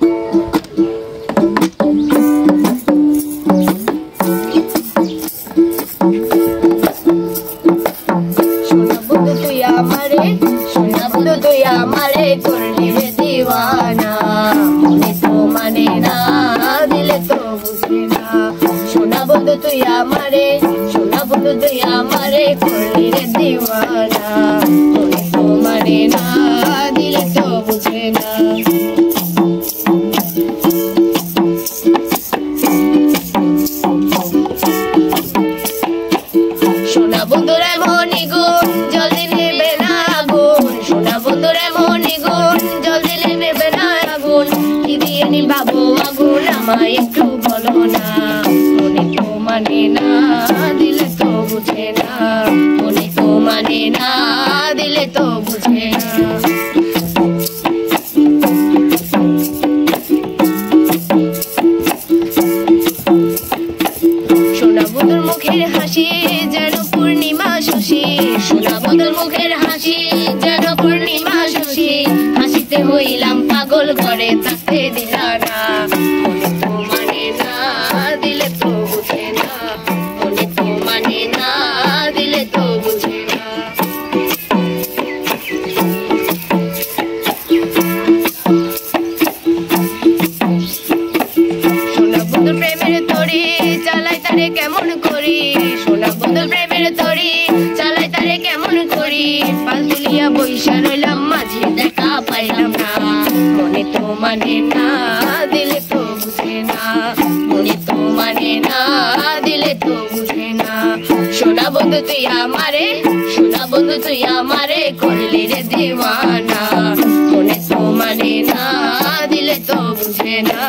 সোনা বন্ধু তুই আমারে করলি রে দিওয়ানা, মনে তো মানে না দিলে তো বুঝে না। সোনা বন্ধু তুই আমারে করলি রে দিওয়ানা, মনে তো মানে না দিলে তো বুঝে না। সোনা বন্ধুর এমনই গুণ জল দিলে নেবে না আগুন, সোনা বন্ধুর এমনই গুণ জল দিলে নেবে না আগুন। কি দিয়ে নিভাবো আগুন আমায় একটু বলো না, মনে তো মানে না দিলে তো বুঝে না, মনে তো মানে না দিলে তো বুঝে না। সোনা বন্ধুর মুখের হাসি যেন পূর্ণিমা শশী, সোনা বন্ধুর মুখের হাসি যেন পূর্ণিমা শশী। হাসিতে হইলাম পাগল ঘরে থাকতে দিলা না, মনে তো মানে না দিলে তো বুঝে না, মনে তো মানে না দিলে তো বুঝে না। সোনা বন্ধুর প্রেমের তরি চালাই তারে কেমন করি, সোনা বন্ধুর প্রেমের তরি চালাই তারে কেমন করি। পাল তুলিয়া বইসা রইলাম মাঝে দেখা পাইলাম না, মনে তো মানে না দিলে তো বুঝে না, মনে তো মানে না দিলে তো বুঝে না। সোনা বন্ধু তুই আমারে করলি রে দিওয়ানা, মনে তো মানে না দিলে তো বুঝে না।